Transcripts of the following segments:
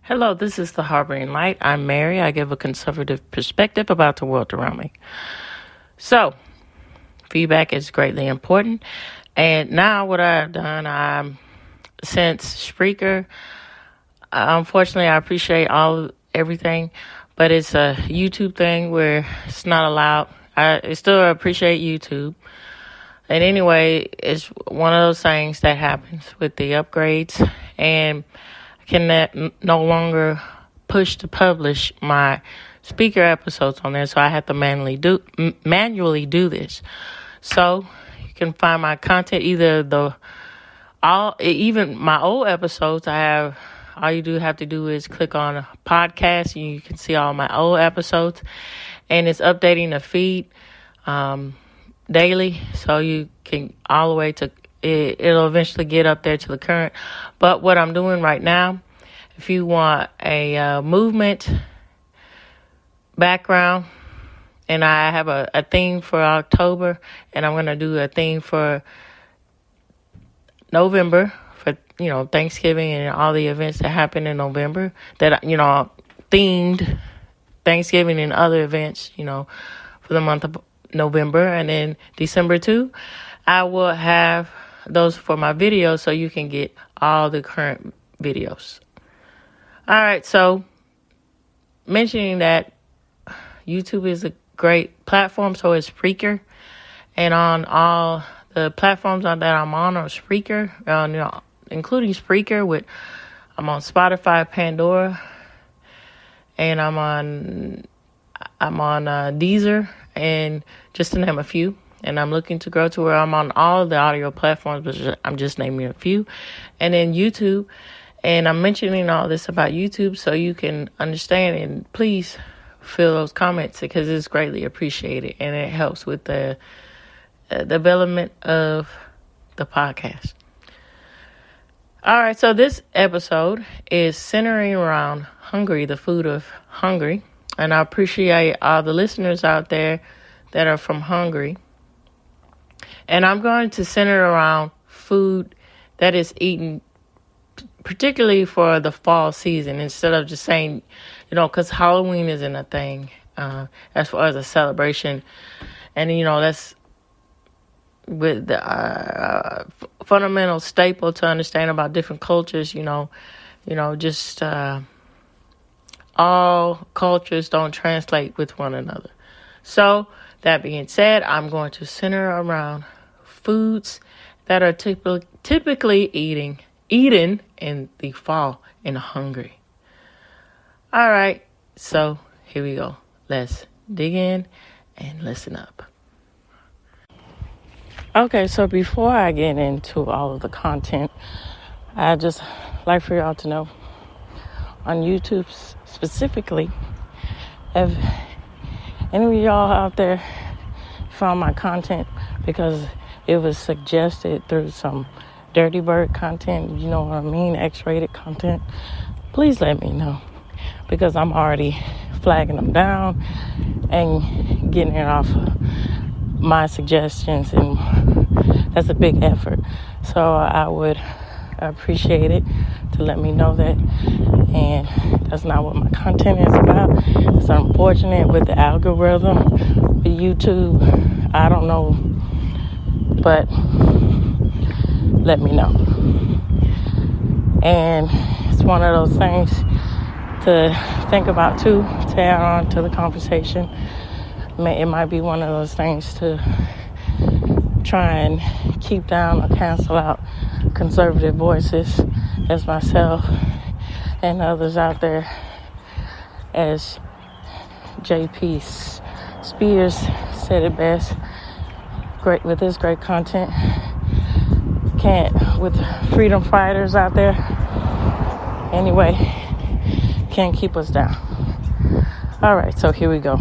Hello, this is the Harboring Light. I'm Mary. I give a conservative perspective about the world around me. So, feedback is greatly important. And now what I've done, since Spreaker, unfortunately, I appreciate everything, but it's a YouTube thing where it's not allowed. I still appreciate YouTube. And anyway, it's one of those things that happens with the upgrades, and I can no longer push to publish my speaker episodes on there, so I have to manually do this. So you can find my content, even my old episodes. All you have to do is click on a podcast, and you can see all my old episodes, and it's updating the feed daily, so you can all the way to it'll eventually get up there to the current. But what I'm doing right now, if you want a movement background, and I have a theme for October, and I'm going to do a theme for November for, Thanksgiving and all the events that happen in November that, themed Thanksgiving and other events, for the month of November. And then December too, I will have those for my videos, so you can get all the current videos. All right, so mentioning that YouTube is a great platform, so is Spreaker, and on all the platforms that I'm on are Spreaker, including Spreaker. I'm on Spotify, Pandora, and I'm on Deezer, and just to name a few. And I'm looking to grow to where I'm on all of the audio platforms, but I'm just naming a few. And then YouTube. And I'm mentioning all this about YouTube so you can understand, and please fill those comments because it's greatly appreciated, and it helps with the development of the podcast. All right, so this episode is centering around Hungary, the food of Hungary. And I appreciate all the listeners out there that are from Hungary. And I'm going to center around food that is eaten particularly for the fall season, instead of just saying, because Halloween isn't a thing as far as a celebration. And, that's with the fundamental staple to understand about different cultures, just all cultures don't translate with one another. So that being said, I'm going to center around foods that are typically eaten in the fall in Hungary. All right, so here we go. Let's dig in and listen up. Okay, so before I get into all of the content, I just like for y'all to know, on YouTube specifically, if any of y'all out there found my content because it was suggested through some Dirty Bird content, you know what I mean, X-rated content, please let me know, because I'm already flagging them down and getting it off my suggestions, and that's a big effort. So I would appreciate it to let me know that. And that's not what my content is about. It's unfortunate with the algorithm with YouTube. I don't know, but let me know. And it's one of those things to think about too, to add on to the conversation. It might be one of those things to try and keep down or cancel out conservative voices as myself and others out there, as J.P. Spears said it best, great with his great content. With freedom fighters out there, anyway, can't keep us down. All right, so here we go.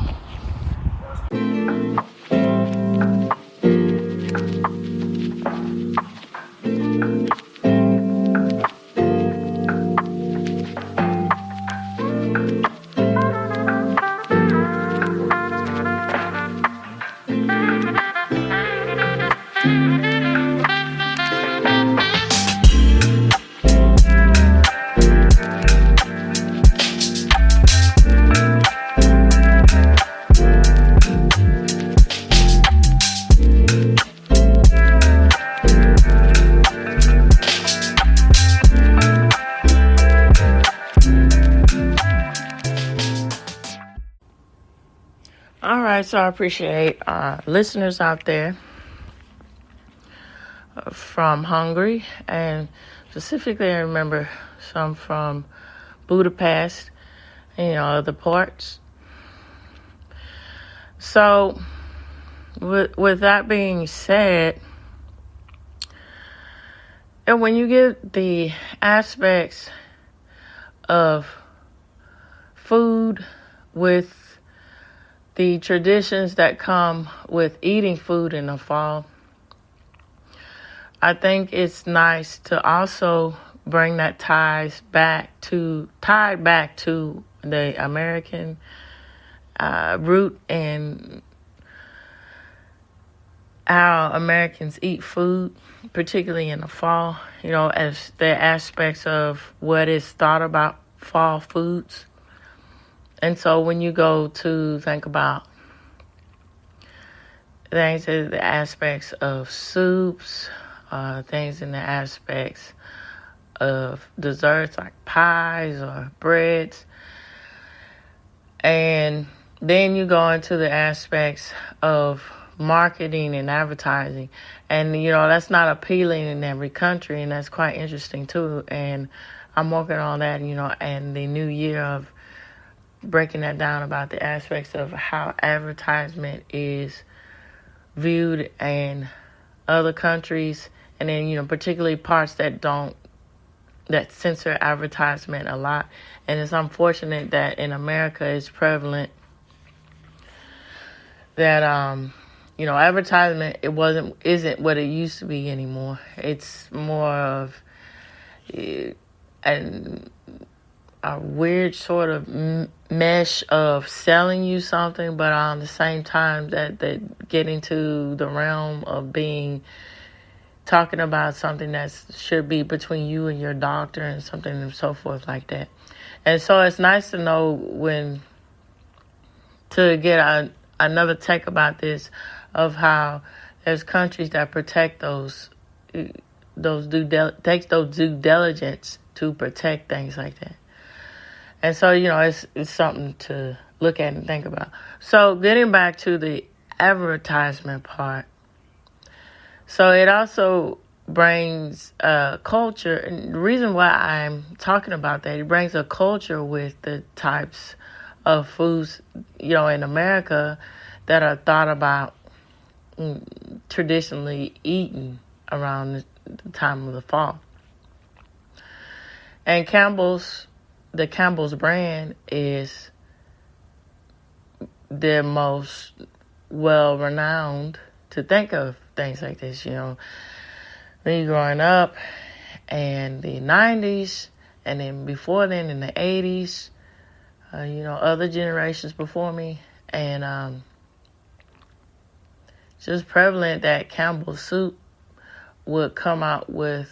also appreciate listeners out there from Hungary, and specifically I remember some from Budapest, other parts. So with that being said, and when you get the aspects of food with the traditions that come with eating food in the fall, I think it's nice to also bring that tied back to the American root and how Americans eat food, particularly in the fall, as the aspects of what is thought about fall foods. And so when you go to think about things in the aspects of soups, things in the aspects of desserts like pies or breads, and then you go into the aspects of marketing and advertising, and that's not appealing in every country, and that's quite interesting too. And I'm working on that, and the new year of breaking that down about the aspects of how advertisement is viewed in other countries, and then particularly parts that censor advertisement a lot. And it's unfortunate that in America it's prevalent that advertisement isn't what it used to be anymore. It's more of a weird sort of mesh of selling you something, but on the same time that getting to the realm of talking about something that should be between you and your doctor and something and so forth like that. And so it's nice to know to get another take about this, of how there's countries that protect takes those due diligence to protect things like that. And so, it's something to look at and think about. So getting back to the advertisement part, so it also brings culture, and the reason why I'm talking about that, it brings a culture with the types of foods, in America that are thought about traditionally eaten around the time of the fall. And the Campbell's brand is the most well-renowned to think of things like this. Me growing up in the 90s, and then before then in the 80s, other generations before me, and just prevalent that Campbell's soup would come out with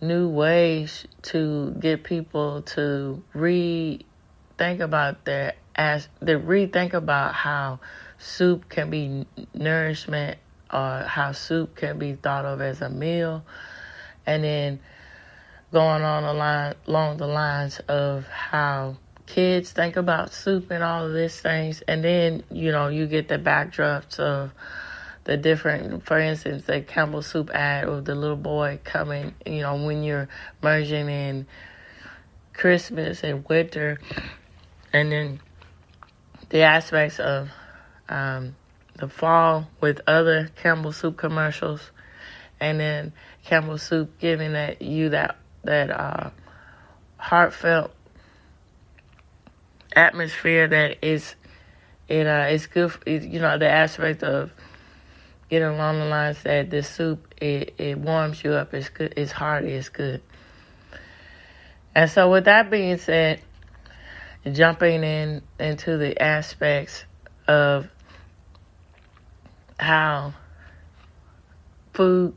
new ways to get people to rethink about how soup can be nourishment, or how soup can be thought of as a meal, and then going on along the lines of how kids think about soup and all of these things. And then you get the backdrops of the different, for instance, the Campbell soup ad of the little boy coming, when you're merging in Christmas and winter, and then the aspects of the fall with other Campbell soup commercials, and then Campbell soup giving that heartfelt atmosphere that it's good. The aspect of getting along the lines that this soup, it warms you up. It's good. It's hearty. It's good. And so with that being said, jumping into the aspects of how food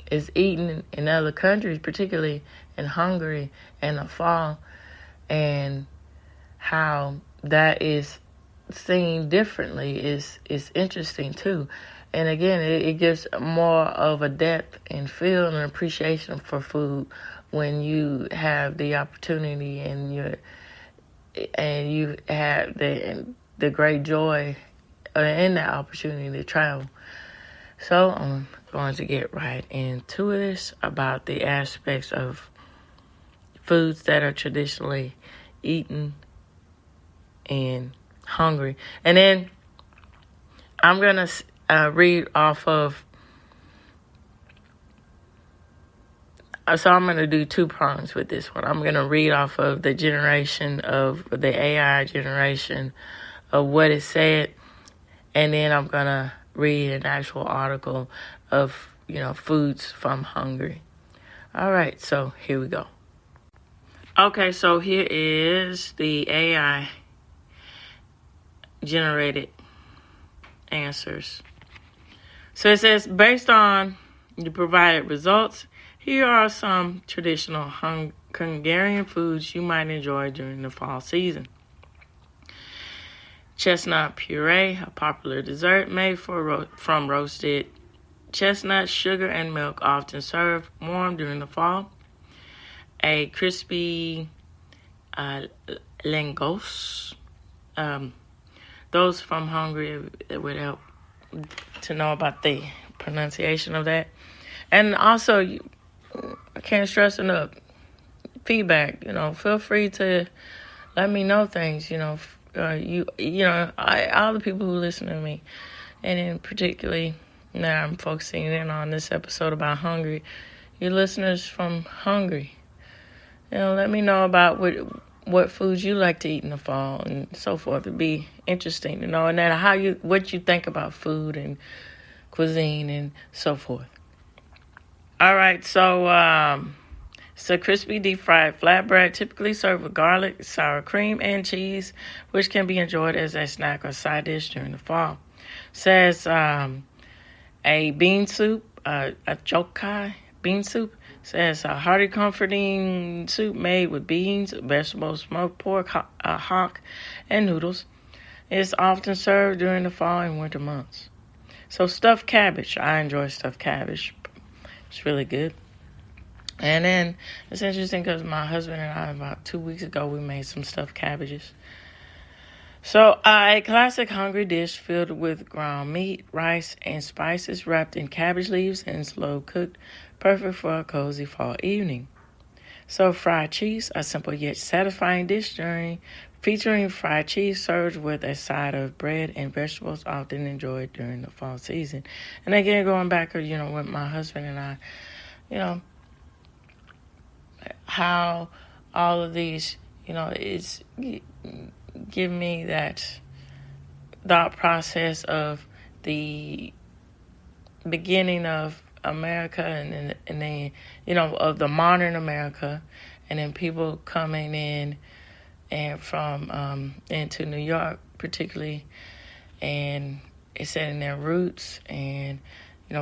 is eaten in other countries, particularly in Hungary in the fall, and how that is seen differently is interesting too. And again, it gives more of a depth and feel and appreciation for food when you have the opportunity and you have the great joy and that opportunity to travel. So I'm going to get right into this about the aspects of foods that are traditionally eaten in Hungary. And then I'm going to read off of, so I'm going to do two prongs with this one. I'm going to read off of the AI generation of what it said, and then I'm going to read an actual article of, foods from Hungary. All right, so here we go. Okay, so here is the AI generated answers. So it says, based on the provided results, here are some traditional Hungarian foods you might enjoy during the fall season. Chestnut puree, a popular dessert made from roasted chestnuts, sugar, and milk, often served warm during the fall. A crispy lengos. Those from Hungary, it would help to know about the pronunciation of that. And also, I can't stress enough, feedback. Feel free to let me know things. All the people who listen to me, and in particularly now I'm focusing in on this episode about Hungary. Your listeners from Hungary, let me know about what foods you like to eat in the fall and so forth. It'd be interesting to know, and then what you think about food and cuisine and so forth. All right, so it's a crispy deep-fried flatbread, typically served with garlic, sour cream, and cheese, which can be enjoyed as a snack or side dish during the fall. Says a bean soup, a jokai bean soup. Says a hearty, comforting soup made with beans, vegetables, smoked pork, hock, and noodles. It's often served during the fall and winter months. So stuffed cabbage. I enjoy stuffed cabbage. It's really good. And then it's interesting because my husband and I, about 2 weeks ago, we made some stuffed cabbages. So a classic Hungary dish filled with ground meat, rice, and spices wrapped in cabbage leaves and slow cooked, perfect for a cozy fall evening. So fried cheese, a simple yet satisfying dish featuring fried cheese served with a side of bread and vegetables, often enjoyed during the fall season. And again, going back, with my husband and I, how all of these, it's give me that thought process of the beginning of America and then, of the modern America, and then people coming in and from into New York particularly, and setting their roots, and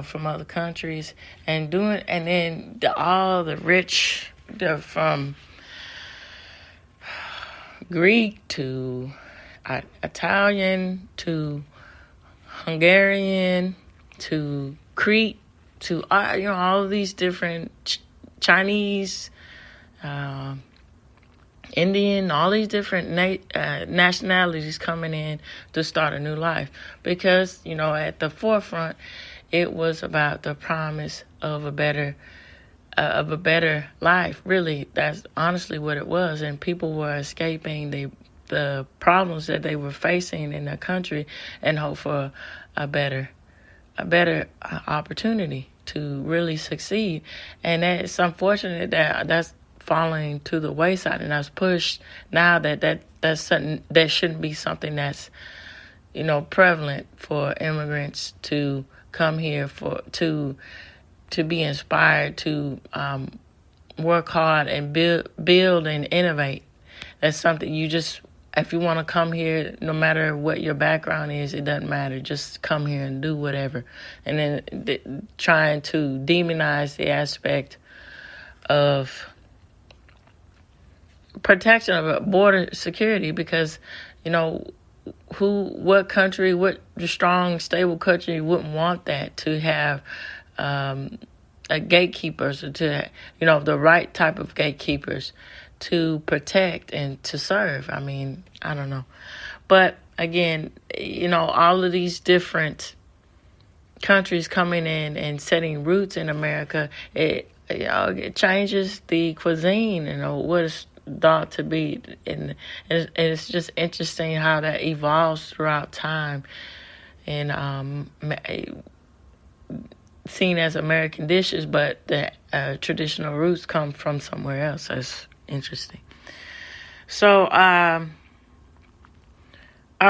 from other countries, and then all the rich, from Greek to Italian to Hungarian to Crete to all of these different Chinese, Indian, all these different nationalities coming in to start a new life, because at the forefront it was about the promise of a better life. Really, that's honestly what it was, and people were escaping the problems that they were facing in their country and hope for a better opportunity to really succeed. And it's unfortunate that that's falling to the wayside, and that's pushed now that's something that shouldn't be something that's prevalent for immigrants to come here to be inspired to work hard and build and innovate. That's something if you want to come here, no matter what your background is, it doesn't matter. Just come here and do whatever. And then trying to demonize the aspect of protection of border security, because, what country, what strong, stable country wouldn't want that, to have gatekeepers, or to, the right type of gatekeepers to protect and to serve. I mean, I don't know. But again, all of these different countries coming in and setting roots in America, it changes the cuisine, what it's thought to be, and it's just interesting how that evolves throughout time, and seen as American dishes, but the traditional roots come from somewhere else. That's interesting. So, all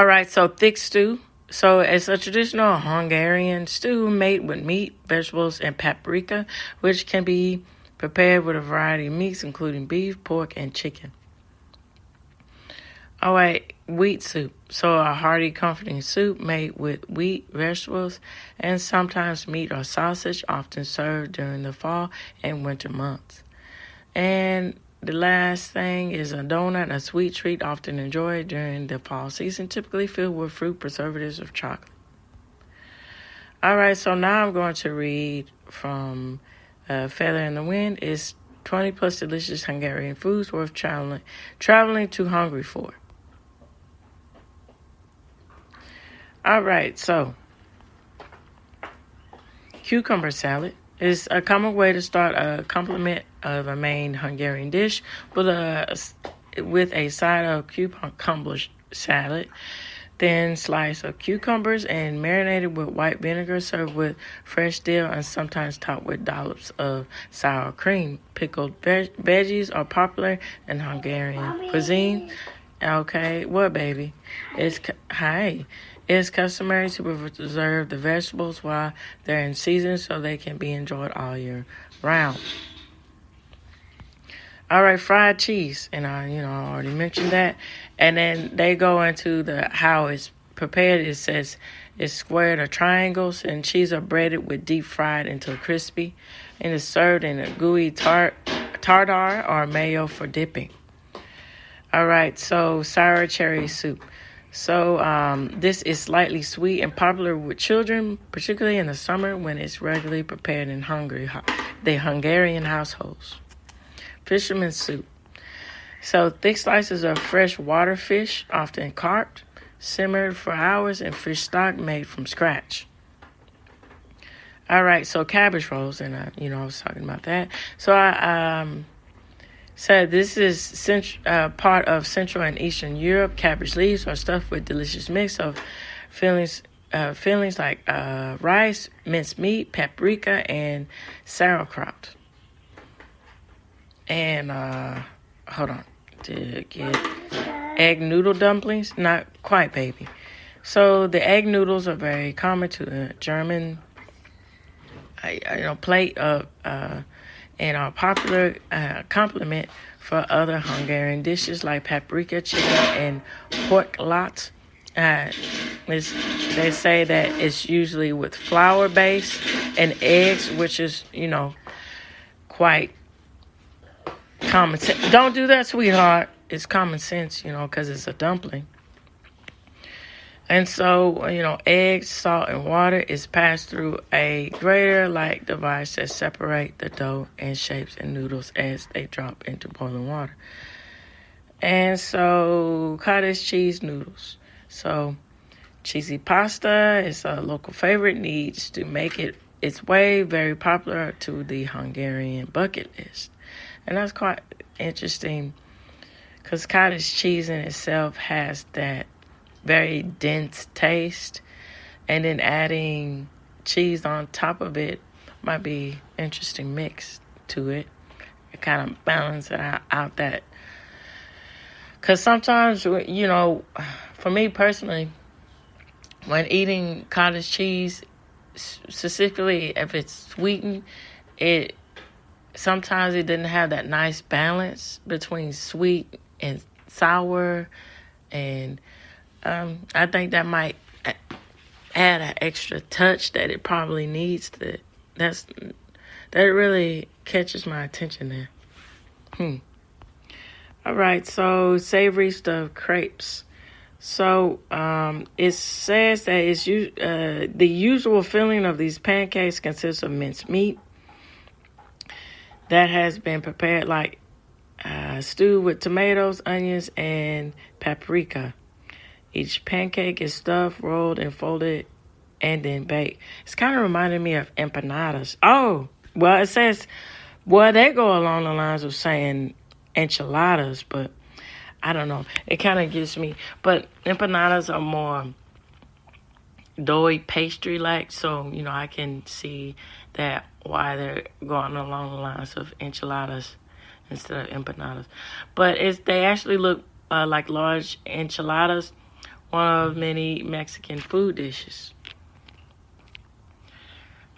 right, so thick stew. So it's a traditional Hungarian stew made with meat, vegetables, and paprika, which can be prepared with a variety of meats, including beef, pork, and chicken. All right, wheat soup. So a hearty, comforting soup made with wheat, vegetables, and sometimes meat or sausage, often served during the fall and winter months. And the last thing is a donut, a sweet treat often enjoyed during the fall season, typically filled with fruit, preservatives, or chocolate. All right, so now I'm going to read from Feather in the Wind. It's 20 plus delicious Hungarian foods worth traveling to Hungary for. All right, so cucumber salad is a common way to start a complement of a main Hungarian dish with a side of cucumber salad, thin slice of cucumbers, and marinated with white vinegar, served with fresh dill and sometimes topped with dollops of sour cream. Pickled veggies are popular in Hungarian cuisine. Okay, what, baby? It's customary to preserve the vegetables while they're in season so they can be enjoyed all year round. All right, fried cheese, and I already mentioned that. And then they go into how it's prepared. It says it's squared or triangles, and cheese are breaded with deep fried until crispy, and is served in a gooey tartar or mayo for dipping. All right, so sour cherry soup. So this is slightly sweet and popular with children, particularly in the summer when it's regularly prepared in the Hungarian households. Fisherman's soup. So thick slices of fresh water fish, often carped, simmered for hours, and fish stock made from scratch. All right, so cabbage rolls, and I was talking about that. So I said this is part of Central and Eastern Europe. Cabbage leaves are stuffed with delicious mix of fillings like rice, minced meat, paprika, and sauerkraut. And hold on, to get egg noodle dumplings. Not quite, baby. So the egg noodles are very common to the German plate of and are popular complement for other Hungarian dishes like paprika, chicken, and pork lots. They say that it's usually with flour base and eggs, which is quite common sense. Don't do that, sweetheart. It's common sense, because it's a dumpling. And so, eggs, salt, and water is passed through a grater-like device that separate the dough and shapes and noodles as they drop into boiling water. And so, cottage cheese noodles. So, cheesy pasta is a local favorite, needs to make it its way very popular to the Hungarian bucket list. And that's quite interesting because cottage cheese in itself has that very dense taste, and then adding cheese on top of it might be interesting mix to it. It kind of balance it out that, because sometimes, for me personally, when eating cottage cheese, specifically if it's sweetened, sometimes it didn't have that nice balance between sweet and sour, and I think that might add an extra touch that it probably needs. That really catches my attention there. All right, so savory stuffed crepes. So it says that the usual filling of these pancakes consists of minced meat that has been prepared like stew with tomatoes, onions, and paprika. Each pancake is stuffed, rolled, and folded, and then baked. It's kind of reminding me of empanadas. Oh, well, it says, well, they go along the lines of saying enchiladas, but I don't know. It kind of gives me, but empanadas are more doughy pastry-like, so, I can see that why they're going along the lines of enchiladas instead of empanadas. But they actually look like large enchiladas, one of many Mexican food dishes.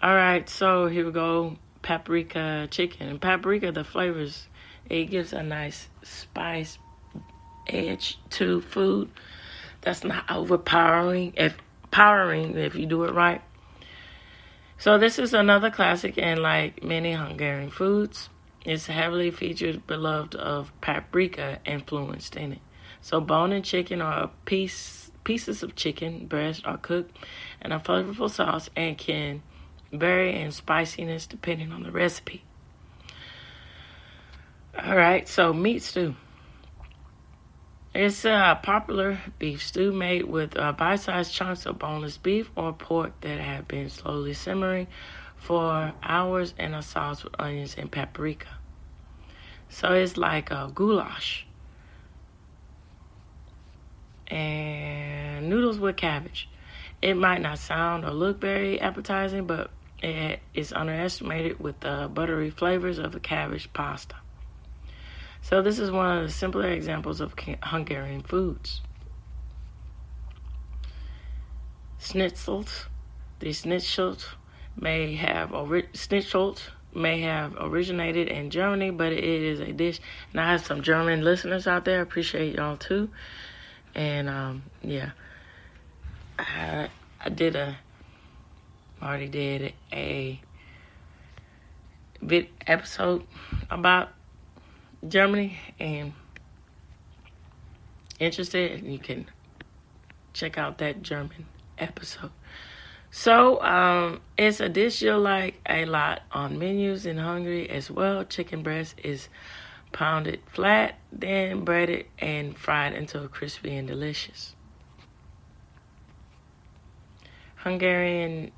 All right, so here we go. Paprika chicken. And paprika, the flavors, it gives a nice spice edge to food that's not overpowering if you do it right. So this is another classic, and like many Hungarian foods, it's heavily featured, beloved of paprika influenced in it. So bone-in chicken or pieces of chicken breast are cooked in a flavorful sauce and can vary in spiciness depending on the recipe. All right, so meat stew. It's a popular beef stew made with bite-sized chunks of boneless beef or pork that have been slowly simmering for hours in a sauce with onions and paprika. So it's like a goulash. And noodles with cabbage. It might not sound or look very appetizing, but it is underestimated with the buttery flavors of the cabbage pasta. So this is one of the simpler examples of Hungarian foods. Schnitzels. The schnitzels may have originated in Germany, but it is a dish. And I have some German listeners out there. I appreciate y'all too. And I already did a episode about Germany, and interested, you can check out that German episode. So it's a dish you'll like a lot on menus in Hungary as well. Chicken breast is pounded flat, then breaded and fried until crispy and delicious. Hungarian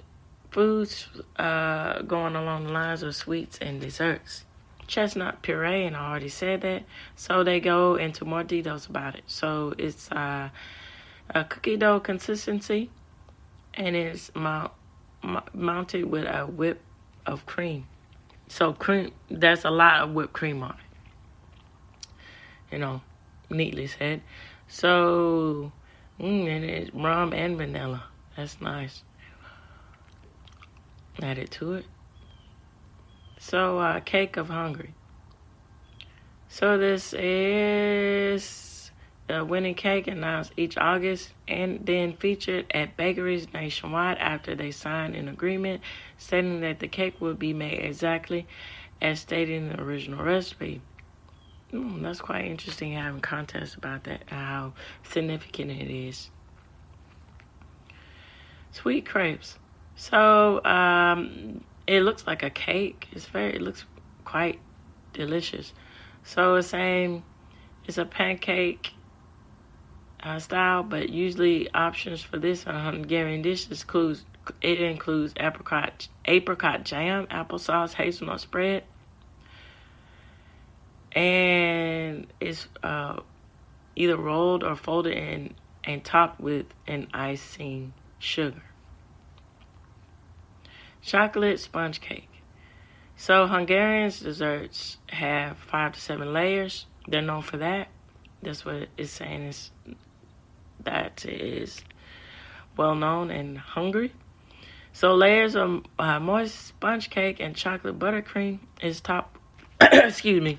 foods going along the lines of sweets and desserts. Chestnut puree, and I already said that. So they go into more details about it. So it's a cookie dough consistency, and it's mounted with a whip of cream. So cream, there's a lot of whipped cream on it. Neatly said. So, and it's rum and vanilla. That's nice. Add it to it. So, cake of Hungary. So this is the winning cake announced each August and then featured at bakeries nationwide after they signed an agreement stating that the cake would be made exactly as stated in the original recipe. That's quite interesting having contests about that, how significant it is. Sweet crepes. So, it looks like a cake. It looks quite delicious. So it's saying it's a pancake style, but usually options for this Hungarian dish includes apricot jam, applesauce, hazelnut spread, and it's either rolled or folded and topped with an icing sugar. Chocolate sponge cake. So Hungarians desserts have 5 to 7 layers. They're known for that. That's what it's saying that is well known in Hungary. So layers of moist sponge cake and chocolate buttercream is topped, excuse me,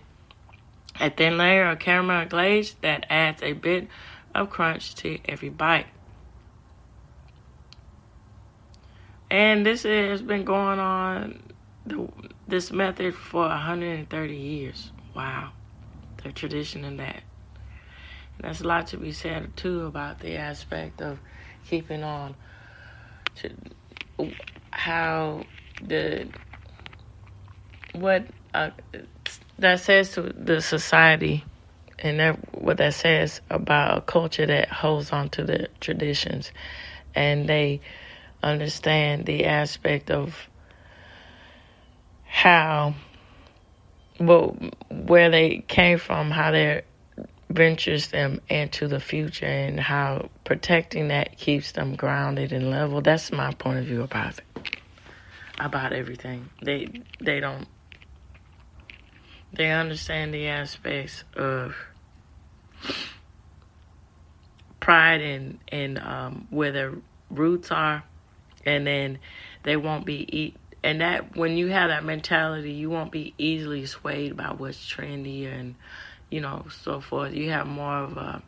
a thin layer of caramel glaze that adds a bit of crunch to every bite. And this has been going on, this method, for 130 years. Wow. The tradition in that. And there's a lot to be said, too, about the aspect of keeping on to how what that says to the society And that what that says about a culture that holds on to the traditions, and they understand the aspect of how, well, where they came from, how that ventures them into the future, and how protecting that keeps them grounded and level. That's my point of view about it, about everything. They don't. They understand the aspects of pride and where their roots are, and then they won't be and that when you have that mentality, you won't be easily swayed by what's trendy and so forth. You have more of a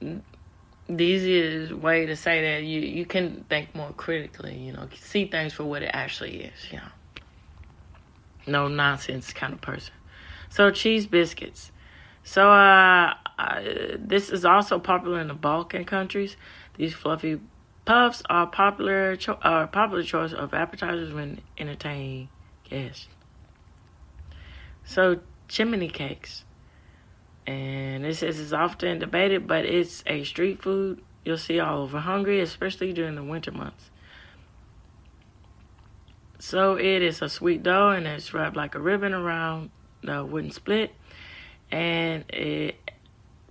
the easiest way to say that you can think more critically, see things for what it actually is, no nonsense kind of person. So cheese biscuits. So this is also popular in the Balkan countries. These fluffy puffs are popular choice of appetizers when entertaining guests. So chimney cakes. And it says it's often debated, but it's a street food you'll see all over Hungary, especially during the winter months. So it is a sweet dough, and it's wrapped like a ribbon around the wooden split, and it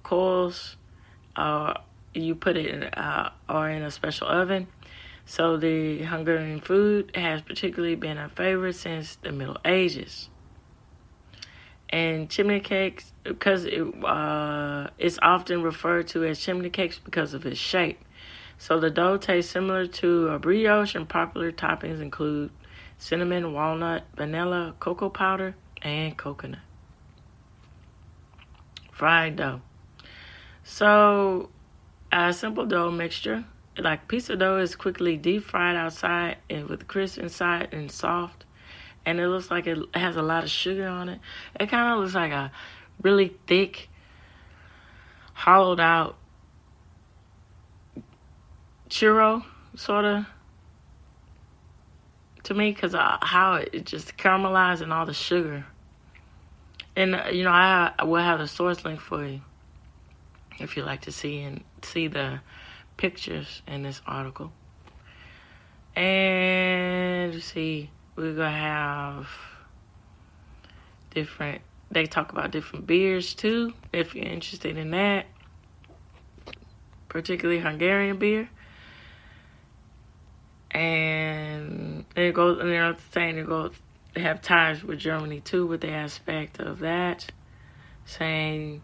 coils. You put it in a special oven. So the Hungarian food has particularly been a favorite since the Middle Ages. And chimney cakes, because it's often referred to as chimney cakes because of its shape. So the dough tastes similar to a brioche, and popular toppings include cinnamon, walnut, vanilla, cocoa powder, and coconut. Fried dough. So a simple dough mixture, like pizza dough, is quickly deep fried outside and with crisp inside and soft. And it looks like it has a lot of sugar on it. It kind of looks like a really thick, hollowed out churro, sort of, to me, because how it just caramelized and all the sugar. And, I will have the source link for you if you'd like to see the pictures in this article. And let's see. We're going to have they talk about different beers too, if you're interested in that, particularly Hungarian beer. And they're saying they have ties with Germany too, with the aspect of that, saying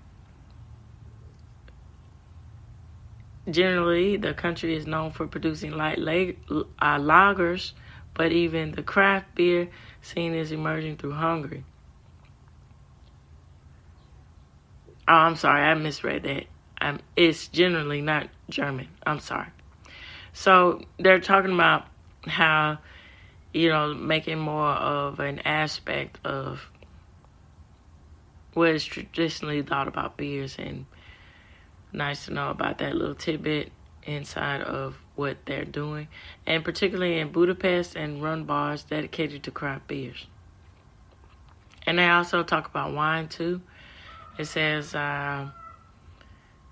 generally the country is known for producing light lagers, but even the craft beer scene is emerging through Hungary. Oh, I'm sorry, I misread that. It's generally not German. I'm sorry. So they're talking about how, making more of an aspect of what is traditionally thought about beers, and nice to know about that little tidbit inside of what they're doing, and particularly in Budapest, and run bars dedicated to craft beers. And they also talk about wine too. It says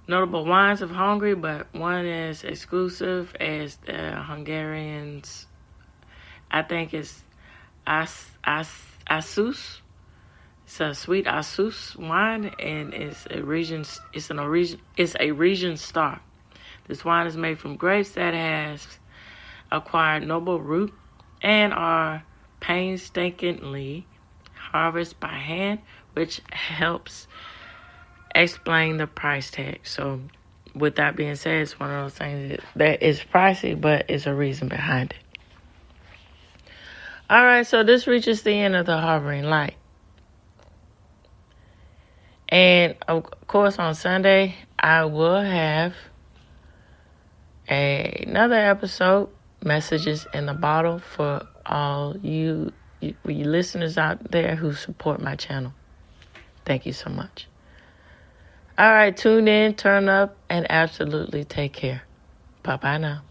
notable wines of Hungary, but one is exclusive as the Hungarians, I think it's Asus. It's a sweet Asus wine, and it's a region star. This wine is made from grapes that has acquired noble root and are painstakingly harvested by hand, which helps explain the price tag. So with that being said, it's one of those things that is pricey, but it's a reason behind it. All right, so this reaches the end of the Harboring Light. And of course, on Sunday, I will have another episode, Messages in the Bottle, for all you listeners out there who support my channel. Thank you so much. All right, tune in, turn up, and absolutely take care. Bye-bye now.